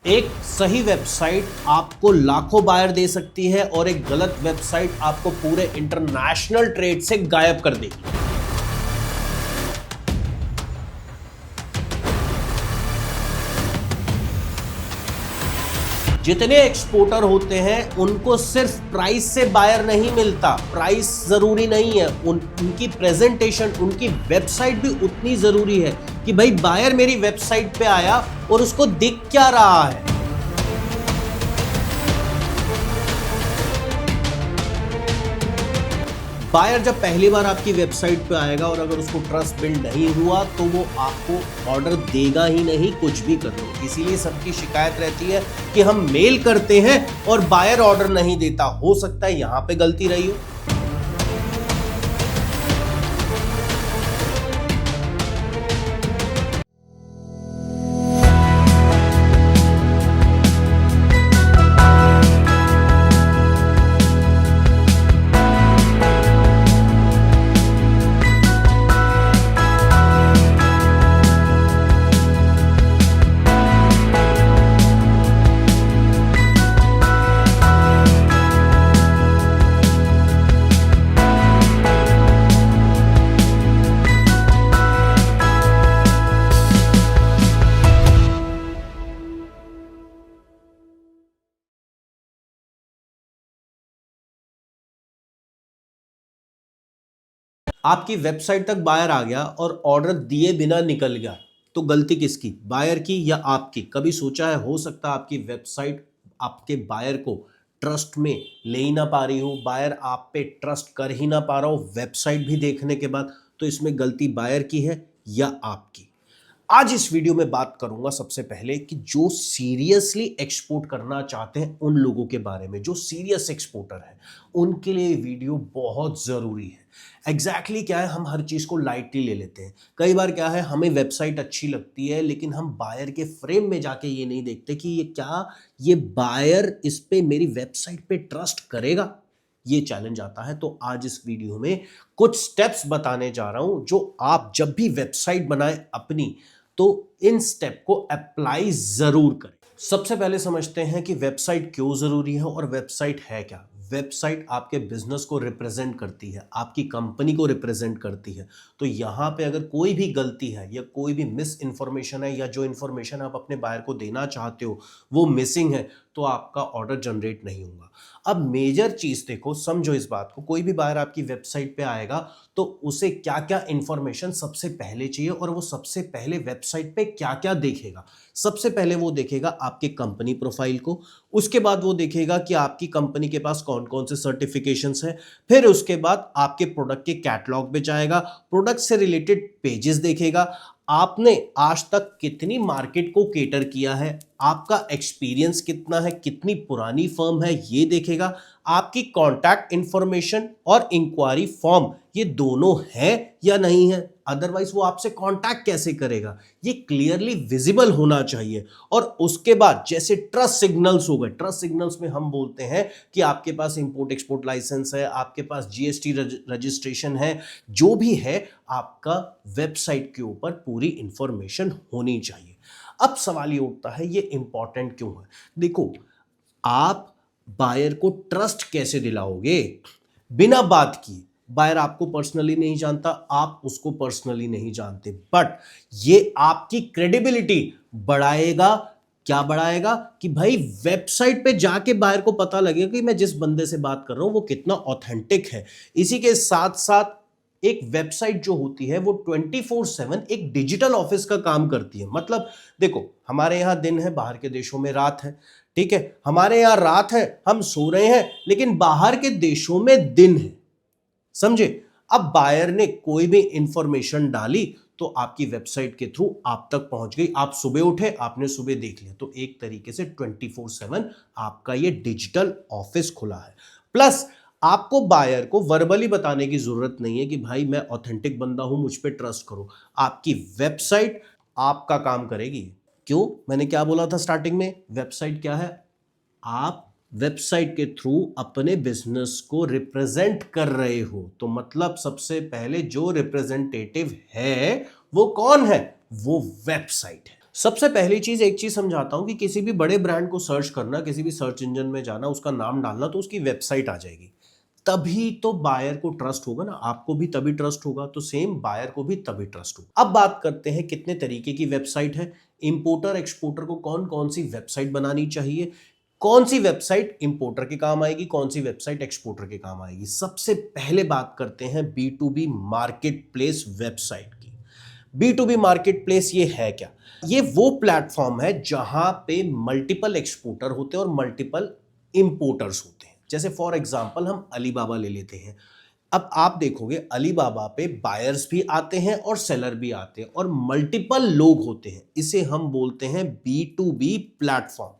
एक सही वेबसाइट आपको लाखों बायर दे सकती है और एक गलत वेबसाइट आपको पूरे इंटरनेशनल ट्रेड से गायब कर देगी। जितने एक्सपोर्टर होते हैं उनको सिर्फ प्राइस से बायर नहीं मिलता, प्राइस जरूरी नहीं है, उनकी प्रेजेंटेशन, उनकी वेबसाइट भी उतनी जरूरी है कि भाई बायर मेरी वेबसाइट पे आया और उसको दिख क्या रहा है। बायर जब पहली बार आपकी वेबसाइट पे आएगा और अगर उसको ट्रस्ट बिल्ड नहीं हुआ तो वो आपको ऑर्डर देगा ही नहीं, कुछ भी कर लो। इसीलिए सबकी शिकायत रहती है कि हम मेल करते हैं और बायर ऑर्डर नहीं देता। हो सकता है यहां पे गलती रही हो। आपकी वेबसाइट तक बायर आ गया और ऑर्डर दिए बिना निकल गया, तो गलती किसकी, बायर की या आपकी? कभी सोचा है हो सकता है आपकी वेबसाइट आपके बायर को ट्रस्ट में ले ही ना पा रही हो, बायर आप पे ट्रस्ट कर ही ना पा रहा हो वेबसाइट भी देखने के बाद? तो इसमें गलती बायर की है या आपकी? आज इस वीडियो में बात करूंगा सबसे पहले कि जो सीरियसली एक्सपोर्ट करना चाहते हैं उन लोगों के बारे में, जो सीरियस एक्सपोर्टर है उनके लिए वीडियो बहुत ज़रूरी है। एग्जैक्टली क्या है, हम हर चीज़ को लाइटली ले लेते हैं। कई बार क्या है, हमें वेबसाइट अच्छी लगती है लेकिन हम बायर के फ्रेम में जाके ये नहीं देखते कि ये बायर इस पे मेरी वेबसाइट पे ट्रस्ट करेगा। ये चैलेंज आता है। तो आज इस वीडियो में कुछ स्टेप्स बताने जा रहा हूं जो आप जब भी वेबसाइट बनाएं अपनी, तो इन स्टेप को अप्लाई जरूर करें। सबसे पहले समझते हैं कि वेबसाइट क्यों जरूरी है और वेबसाइट है क्या। वेबसाइट आपके बिजनेस को रिप्रेजेंट करती है, आपकी कंपनी को रिप्रेजेंट करती है। तो यहां पे अगर कोई भी गलती है या कोई भी मिस इन्फॉर्मेशन है या जो इन्फॉर्मेशन आप अपने बायर को देना चाहते हो वो मिसिंग है, तो आपका ऑर्डर जनरेट नहीं होगा। अब मेजर चीज देखो, समझो इस बात को। कोई भी बायर आपकी वेबसाइट पे आएगा तो उसे क्या क्या इंफॉर्मेशन सबसे पहले चाहिए और वो सबसे पहले वेबसाइट पे क्या क्या देखेगा। सबसे पहले वो देखेगा आपके कंपनी प्रोफाइल को, उसके बाद वो देखेगा कि आपकी कंपनी के पास कौन कौन से सर्टिफिकेशंस हैं, फिर उसके बाद आपके प्रोडक्ट के कैटलॉग पे जाएगा, प्रोडक्ट से रिलेटेड पेजेस देखेगा, आपने आज तक कितनी मार्केट को केटर किया है, आपका एक्सपीरियंस कितना है, कितनी पुरानी फर्म है ये देखेगा, आपकी कॉन्टैक्ट इंफॉर्मेशन और इंक्वायरी फॉर्म ये दोनों है या नहीं है, अदरवाइज वो आपसे कांटेक्ट कैसे करेगा, ये क्लियरली विजिबल होना चाहिए। और उसके बाद जैसे ट्रस्ट सिग्नल्स हो गए, ट्रस्ट सिग्नल्स में हम बोलते हैं कि आपके पास इंपोर्ट एक्सपोर्ट लाइसेंस है, आपके पास जीएसटी रजिस्ट्रेशन है, जो भी है आपका वेबसाइट के ऊपर पूरी इंफॉर्मेशन होनी चाहिए। अब सवाल ये उठता है ये इंपॉर्टेंट क्यों है। देखो, आप बायर को ट्रस्ट कैसे दिलाओगे? बिना बात की। बायर आपको पर्सनली नहीं जानता, आप उसको पर्सनली नहीं जानते, बट ये आपकी क्रेडिबिलिटी बढ़ाएगा। क्या बढ़ाएगा? कि भाई वेबसाइट पे जाके बायर को पता लगेगा कि मैं जिस बंदे से बात कर रहा हूं वो कितना ऑथेंटिक है। इसी के साथ साथ एक वेबसाइट जो होती है वो 24/7 एक डिजिटल ऑफिस का काम करती है। मतलब देखो, हमारे यहां दिन है, बाहर के देशों में रात है, ठीक है? हमारे यहां रात है, हम सो रहे हैं, लेकिन बाहर के देशों में दिन है, समझे? अब बायर ने कोई भी इंफॉर्मेशन डाली तो आपकी वेबसाइट के थ्रू आप तक पहुंच गई। आप सुबह उठे, आपने सुबह देख लिया, तो एक तरीके से 24/7 आपका ये डिजिटल ऑफिस खुला है। प्लस आपको बायर को वर्बली बताने की जरूरत नहीं है कि भाई मैं ऑथेंटिक बंदा हूं, मुझ पे ट्रस्ट करो। आपकी वेबसाइट आपका काम करेगी। क्यों? मैंने क्या बोला था स्टार्टिंग में? वेबसाइट क्या है? आप वेबसाइट के थ्रू अपने बिजनेस को रिप्रेजेंट कर रहे हो, तो मतलब सबसे पहले जो रिप्रेजेंटेटिव है वो कौन है? वो वेबसाइट है। सबसे पहली चीज, एक चीज समझाता हूं कि किसी भी बड़े ब्रांड को सर्च करना, किसी भी सर्च इंजन में जाना, उसका नाम डालना, तो उसकी वेबसाइट आ जाएगी। तभी तो बायर को ट्रस्ट होगा ना, आपको भी तभी ट्रस्ट होगा, तो सेम बायर को भी तभी ट्रस्ट होगा। अब बात करते हैं कितने तरीके की वेबसाइट है। इंपोर्टर एक्सपोर्टर को कौन कौन सी वेबसाइट बनानी चाहिए, कौन सी वेबसाइट इंपोर्टर के काम आएगी, कौन सी वेबसाइट एक्सपोर्टर के काम आएगी। सबसे पहले बात करते हैं B2B मार्केट प्लेस वेबसाइट की। B2B मार्केट प्लेस ये है क्या? ये वो प्लेटफॉर्म है जहां पे मल्टीपल एक्सपोर्टर होते हैं और मल्टीपल इंपोर्टर्स होते हैं। जैसे फॉर एग्जांपल हम अलीबाबा ले लेते हैं। अब आप देखोगे अलीबाबा पे बायर्स भी आते हैं और सेलर भी आते हैं और मल्टीपल लोग होते हैं। इसे हम बोलते हैं B2B प्लेटफॉर्म।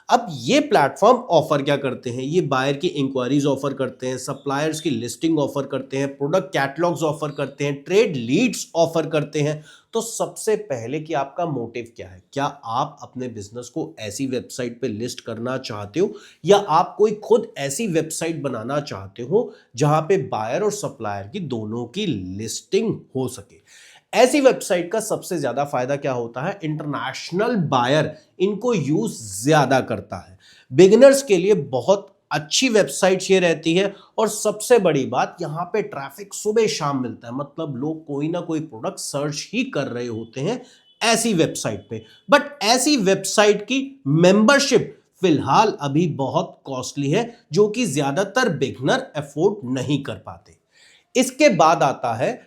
अब ये प्लेटफॉर्म ऑफर क्या करते हैं? ये बायर की इंक्वायरीज ऑफर करते हैं, सप्लायर्स की लिस्टिंग ऑफर करते हैं, प्रोडक्ट कैटलॉग्स ऑफर करते हैं, ट्रेड लीड्स ऑफर करते हैं। तो सबसे पहले कि आपका मोटिव क्या है? क्या आप अपने बिजनेस को ऐसी वेबसाइट पे लिस्ट करना चाहते हो, या आप कोई खुद ऐसी वेबसाइट बनाना चाहते हो जहां पे बायर और सप्लायर की दोनों की लिस्टिंग हो सके? ऐसी वेबसाइट का सबसे ज्यादा फायदा क्या होता है? इंटरनेशनल बायर इनको यूज ज्यादा करता है। बिगिनर्स के लिए बहुत अच्छी वेबसाइट ये रहती है। और सबसे बड़ी बात, यहां पे ट्रैफिक सुबह शाम मिलता है, मतलब लोग कोई ना कोई प्रोडक्ट सर्च ही कर रहे होते हैं ऐसी वेबसाइट पे। बट ऐसी वेबसाइट की मेंबरशिप फिलहाल अभी बहुत कॉस्टली है, जो कि ज्यादातर बिगिनर अफोर्ड नहीं कर पाते। इसके बाद आता है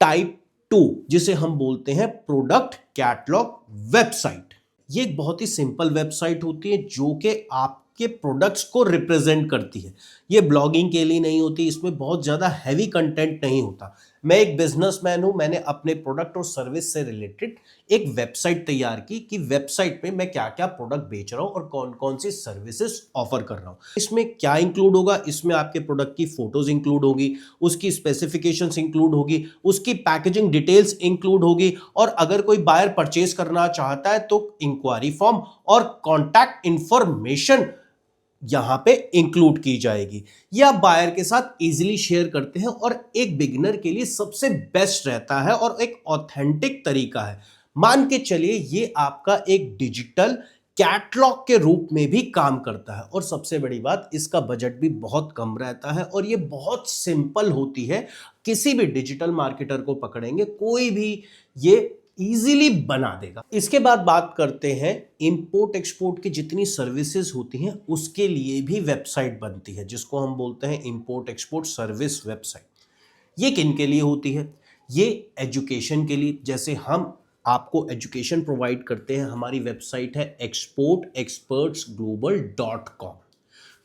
टाइप 2, जिसे हम बोलते हैं प्रोडक्ट कैटलॉग वेबसाइट। ये एक बहुत ही सिंपल वेबसाइट होती है जो कि आपके प्रोडक्ट्स को रिप्रेजेंट करती है। ये ब्लॉगिंग के लिए नहीं होती, इसमें बहुत ज्यादा हैवी कंटेंट नहीं होता। मैं एक बिजनेसमैन हूं, मैंने अपने प्रोडक्ट और सर्विस से रिलेटेड एक वेबसाइट तैयार की कि वेबसाइट पे मैं क्या क्या प्रोडक्ट बेच रहा हूं और कौन कौन सी सर्विसेज ऑफर कर रहा हूं। इसमें क्या इंक्लूड होगा? इसमें आपके प्रोडक्ट की फोटोज इंक्लूड होगी, उसकी स्पेसिफिकेशंस इंक्लूड होगी, उसकी पैकेजिंग डिटेल्स इंक्लूड होगी, और अगर कोई बायर परचेज करना चाहता है तो इंक्वायरी फॉर्म और कॉन्टैक्ट इंफॉर्मेशन यहां पे इंक्लूड की जाएगी। यह आप बायर के साथ इजीली शेयर करते हैं और एक बिगिनर के लिए सबसे बेस्ट रहता है और एक ऑथेंटिक तरीका है। मान के चलिए ये आपका एक डिजिटल कैटलॉग के रूप में भी काम करता है। और सबसे बड़ी बात, इसका बजट भी बहुत कम रहता है और ये बहुत सिंपल होती है। किसी भी डिजिटल मार्केटर को पकड़ेंगे, कोई भी ये इजीली बना देगा। इसके बाद बात करते हैं इंपोर्ट एक्सपोर्ट की जितनी सर्विसेज होती हैं उसके लिए भी वेबसाइट बनती है, जिसको हम बोलते हैं इंपोर्ट एक्सपोर्ट सर्विस वेबसाइट। ये किन के लिए होती है? ये एजुकेशन के लिए। जैसे हम आपको एजुकेशन प्रोवाइड करते हैं, हमारी वेबसाइट है exportexpertsglobal.com।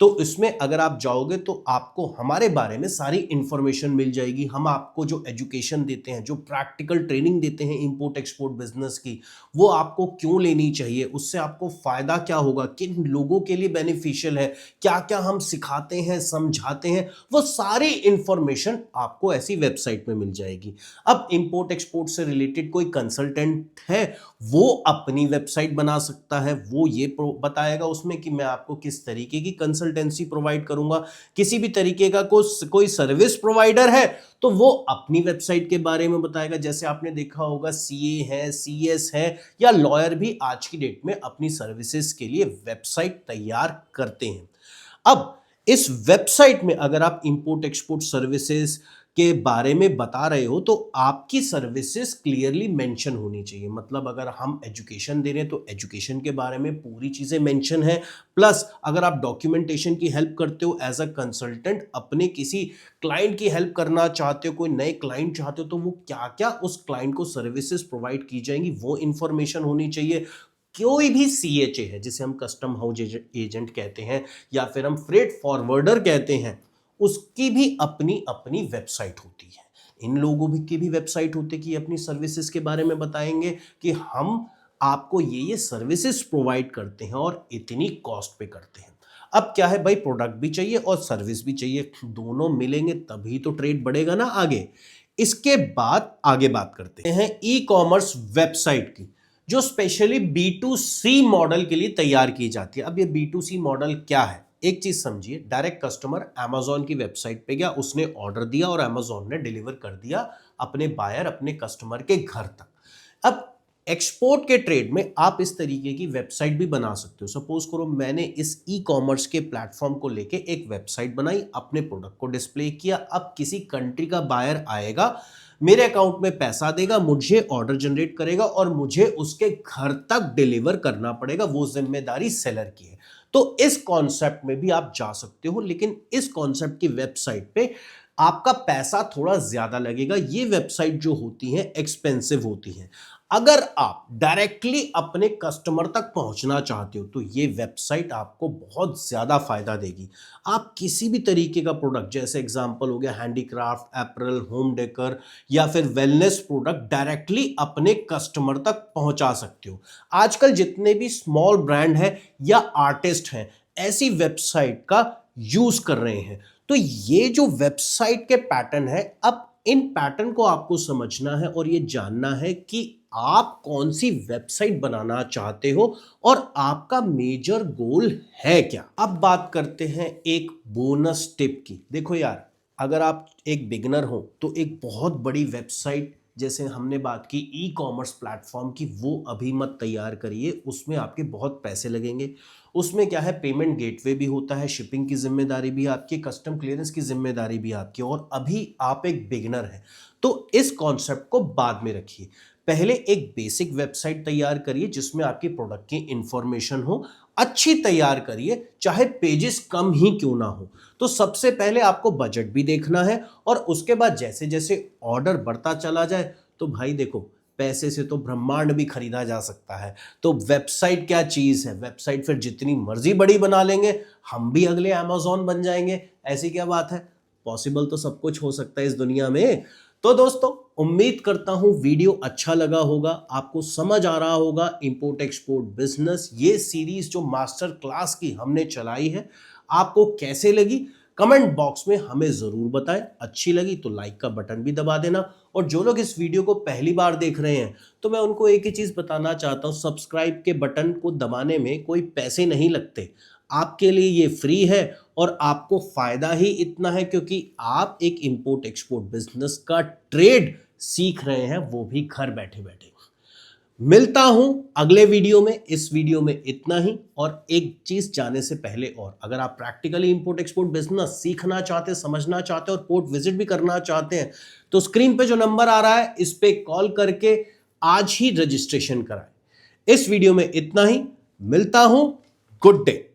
तो इसमें अगर आप जाओगे तो आपको हमारे बारे में सारी इंफॉर्मेशन मिल जाएगी। हम आपको जो एजुकेशन देते हैं, जो प्रैक्टिकल ट्रेनिंग देते हैं इंपोर्ट एक्सपोर्ट बिजनेस की, वो आपको क्यों लेनी चाहिए, उससे आपको फायदा क्या होगा, किन लोगों के लिए बेनिफिशियल है, क्या क्या हम सिखाते हैं, समझाते हैं, वो सारी इंफॉर्मेशन आपको ऐसी वेबसाइट में मिल जाएगी। अब इंपोर्ट एक्सपोर्ट से रिलेटेड कोई कंसल्टेंट है, वो अपनी वेबसाइट बना सकता है। वो ये बताएगा उसमें कि मैं आपको किस तरीके की कंसल्टेंसी प्रोवाइड करूंगा। किसी भी तरीके का कोई सर्विस प्रोवाइडर है तो वो अपनी वेबसाइट के बारे में बताएगा। जैसे आपने देखा होगा सीए है, सीएस है, या लॉयर भी आज की डेट में अपनी सर्विसेज के लिए वेबसाइट तैयार करते हैं। अब इस वेबसाइट में अगर आप इंपोर्ट एक्सपोर्ट सर्विसेज के बारे में बता रहे हो तो आपकी सर्विसेज क्लियरली मेंशन होनी चाहिए। मतलब अगर हम एजुकेशन दे रहे हैं तो एजुकेशन के बारे में पूरी चीजें मेंशन है। प्लस अगर आप डॉक्यूमेंटेशन की हेल्प करते हो एज अ कंसल्टेंट, अपने किसी क्लाइंट की हेल्प करना चाहते हो, कोई नए क्लाइंट चाहते हो, तो वो क्या क्या उस क्लाइंट को सर्विसेज प्रोवाइड की जाएंगी वो इंफॉर्मेशन होनी चाहिए। कोई भी सीएचए है, जिसे हम कस्टम हाउस एजेंट कहते हैं या फिर हम फ्रेट फॉरवर्डर कहते हैं, उसकी भी अपनी अपनी वेबसाइट होती है। इन लोगों की भी वेबसाइट होती है कि अपनी सर्विसेज के बारे में बताएंगे कि हम आपको ये सर्विसेज प्रोवाइड करते हैं और इतनी कॉस्ट पे करते हैं। अब क्या है भाई, प्रोडक्ट भी चाहिए और सर्विस भी चाहिए, दोनों मिलेंगे तभी तो ट्रेड बढ़ेगा ना आगे। इसके बाद आगे बात करते हैं ई कॉमर्स वेबसाइट की, जो स्पेशली B2C मॉडल के लिए तैयार की जाती है। अब ये B2C मॉडल क्या है? एक चीज समझिए, डायरेक्ट कस्टमर Amazon की वेबसाइट पे गया, उसने ऑर्डर दिया और Amazon ने डिलीवर कर दिया अपने बायर, अपने कस्टमर के घर तक। अब एक्सपोर्ट के ट्रेड में आप इस तरीके की वेबसाइट भी बना सकते हो। सपोज करो मैंने इस ई कॉमर्स के प्लेटफॉर्म को लेके एक वेबसाइट बनाई, अपने प्रोडक्ट को डिस्प्ले किया। अब किसी कंट्री का बायर आएगा, मेरे अकाउंट में पैसा देगा, मुझे ऑर्डर जनरेट करेगा और मुझे उसके घर तक डिलीवर करना पड़ेगा। वो जिम्मेदारी सेलर की है। तो इस कॉन्सेप्ट में भी आप जा सकते हो, लेकिन इस कॉन्सेप्ट की वेबसाइट पे आपका पैसा थोड़ा ज्यादा लगेगा। ये वेबसाइट जो होती है एक्सपेंसिव होती है। अगर आप डायरेक्टली अपने कस्टमर तक पहुंचना चाहते हो तो ये वेबसाइट आपको बहुत ज्यादा फायदा देगी। आप किसी भी तरीके का प्रोडक्ट, जैसे एग्जांपल हो गया हैंडीक्राफ्ट, एपरल, होम डेकर या फिर वेलनेस प्रोडक्ट, डायरेक्टली अपने कस्टमर तक पहुंचा सकते हो। आजकल जितने भी स्मॉल ब्रांड है या आर्टिस्ट हैं, ऐसी वेबसाइट का यूज कर रहे हैं। तो ये जो वेबसाइट के पैटर्न है, अब इन पैटर्न को आपको समझना है और ये जानना है कि आप कौन सी वेबसाइट बनाना चाहते हो और आपका मेजर गोल है क्या। अब बात करते हैं एक बोनस टिप की। देखो यार, अगर आप एक बिगिनर हो तो एक बहुत बड़ी वेबसाइट, जैसे हमने बात की ई कॉमर्स प्लेटफॉर्म की, वो अभी मत तैयार करिए। उसमें आपके बहुत पैसे लगेंगे। उसमें क्या है, पेमेंट गेटवे भी होता है, शिपिंग की जिम्मेदारी भी आपकी, कस्टम क्लियरेंस की जिम्मेदारी भी आपकी, और अभी आप एक बिगिनर हैं। तो इस कॉन्सेप्ट को बाद में रखिए। पहले एक बेसिक वेबसाइट तैयार करिए जिसमें आपकी प्रोडक्ट की इंफॉर्मेशन हो। अच्छी तैयार करिए, चाहे पेजेस कम ही क्यों ना हो। तो सबसे पहले आपको बजट भी देखना है, और उसके बाद जैसे जैसे ऑर्डर बढ़ता चला जाए, तो भाई देखो, पैसे से तो ब्रह्मांड भी खरीदा जा सकता है। तो वेबसाइट क्या चीज है, वेबसाइट फिर जितनी मर्जी बड़ी बना लेंगे, हम भी अगले अमेज़न बन जाएंगे। ऐसी क्या बात है, पॉसिबल तो सब कुछ हो सकता है इस दुनिया में। तो दोस्तों, उम्मीद करता हूं वीडियो अच्छा लगा होगा, आपको समझ आ रहा होगा इंपोर्ट एक्सपोर्ट बिजनेस, ये सीरीज जो मास्टर क्लास की हमने चलाई है, आपको कैसे लगी कमेंट बॉक्स में हमें जरूर बताएं। अच्छी लगी तो लाइक का बटन भी दबा देना, और जो लोग इस वीडियो को पहली बार देख रहे हैं तो मैं उनको एक ही चीज बताना चाहता हूं, सब्सक्राइब के बटन को दबाने में कोई पैसे नहीं लगते, आपके लिए ये फ्री है। और आपको फायदा ही इतना है क्योंकि आप एक इंपोर्ट एक्सपोर्ट बिजनेस का ट्रेड सीख रहे हैं, वो भी घर बैठे बैठे। मिलता हूं अगले वीडियो में। इस वीडियो में इतना ही। और एक चीज जाने से पहले, और अगर आप प्रैक्टिकली इंपोर्ट एक्सपोर्ट बिजनेस सीखना चाहते हैं, समझना चाहते हैं और पोर्ट विजिट भी करना चाहते हैं, तो स्क्रीन पे जो नंबर आ रहा है इस पे कॉल करके आज ही रजिस्ट्रेशन कराएं। इस वीडियो में इतना ही। मिलता हूं। Good day.